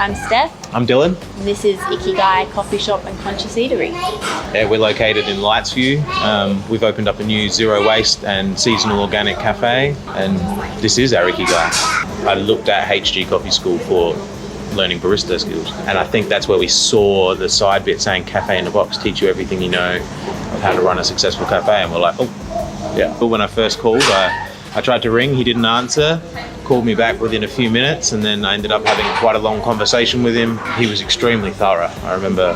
I'm Steph. I'm Dylan. And this is Igikai Coffee Shop and Conscious Eatery. Yeah, we're located in Lightsview. We've opened up a new zero waste and seasonal organic cafe, and this is our Igikai. I looked at HG Coffee School for learning barista skills, and I think that's where we saw the side bit saying cafe in a box, teach you everything you know of how to run a successful cafe, and we're like, oh, yeah. But when I first called, I tried to ring, he didn't answer, called me back within a few minutes, and then I ended up having quite a long conversation with him. He was extremely thorough. I remember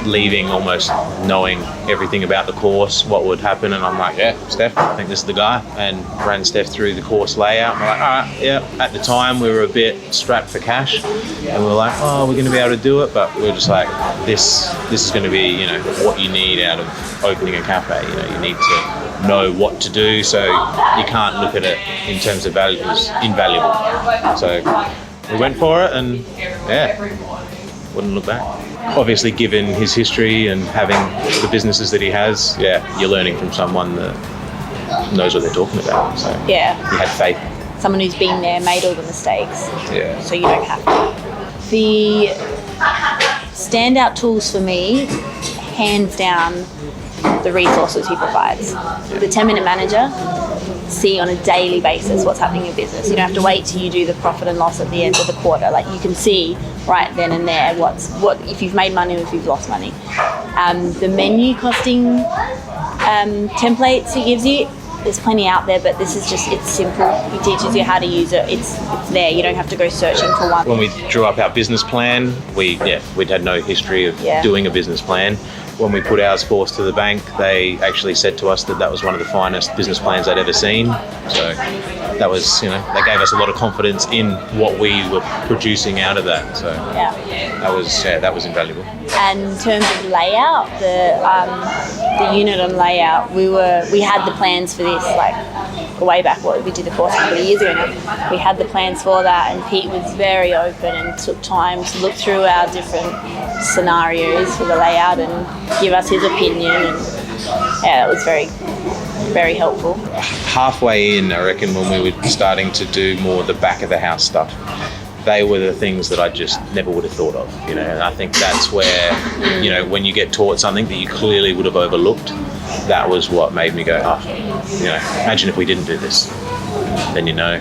leaving almost knowing everything about the course, what would happen, and I'm like, yeah, Steph, I think this is the guy, and ran Steph through the course layout. And we're like, all right, yeah. At the time, we were a bit strapped for cash, and we were like, oh, we're going to be able to do it, but we were just like, this is going to be, you know, what you need out of opening a cafe. You know, you need to know what to do, so you can't look at it in terms of value as invaluable. So we went for it, and yeah, wouldn't look back. Obviously, given his history and having the businesses that he has, yeah, you're learning from someone that knows what they're talking about. So Yeah. he had faith. Someone who's been there, made all the mistakes, Yeah. so you don't have to. The standout tools for me, hands down, the resources he provides. The 10-minute manager, see on a daily basis what's happening in business. You don't have to wait till you do the profit and loss at the end of the quarter. Like, you can see right then and there what if you've made money or if you've lost money. The menu costing templates he gives you, there's plenty out there, but this is just, it's simple. He teaches you how to use it. It's there. You don't have to go searching for one. When we drew up our business plan, we'd had no history of doing a business plan. When we put ours forth to the bank, they actually said to us that that was one of the finest business plans I'd ever seen. So that was, you know, that gave us a lot of confidence in what we were producing out of that. So that was invaluable. And in terms of layout, the unit on layout, we had the plans for this like way back. We did the course a couple of years ago now. We had the plans for that, and Pete was very open and took time to look through our different scenarios for the layout and give us his opinion, and yeah, it was very, very helpful. Halfway in, I reckon, when we were starting to do more the back of the house stuff, they were the things that I just never would have thought of, you know. And I think that's where, you know, when you get taught something that you clearly would have overlooked, that was what made me go, oh, you know, imagine if we didn't do this. Then you know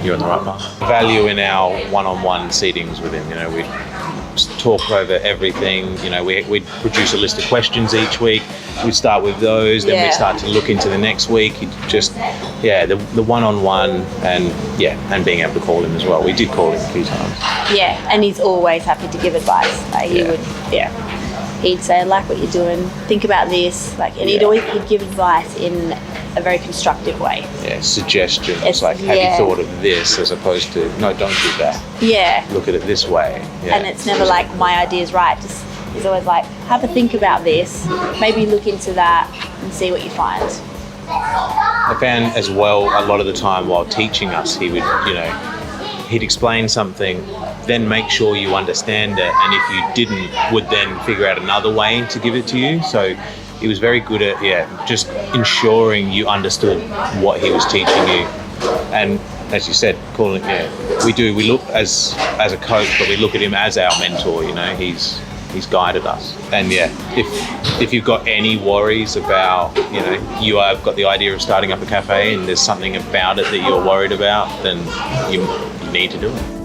you're on the right path. Value in our one-on-one seatings with him, you know, we'd talk over everything, you know, we'd produce a list of questions each week. We'd start with those, then we'd start to look into the next week. Just, the one-on-one, and being able to call him as well. We did call him a few times. Yeah, and he's always happy to give advice. Like, he'd say, I like what you're doing, think about this, like, and he'd give advice in a very constructive way. Yeah, suggestions. It's like, have you thought of this, as opposed to, no, don't do that. Yeah. Look at it this way. Yeah. And it's never like, my idea's right. Just, he's always like, have a think about this, maybe look into that and see what you find. I found as well, a lot of the time while teaching us, he would, you know, he'd explain something, then make sure you understand it, and if you didn't, would then figure out another way to give it to you. So he was very good at just ensuring you understood what he was teaching you. And as you said, calling we look as a coach, but we look at him as our mentor. You know, he's guided us. And if you've got any worries about, you know, you have got the idea of starting up a cafe and there's something about it that you're worried about, then you need to do it.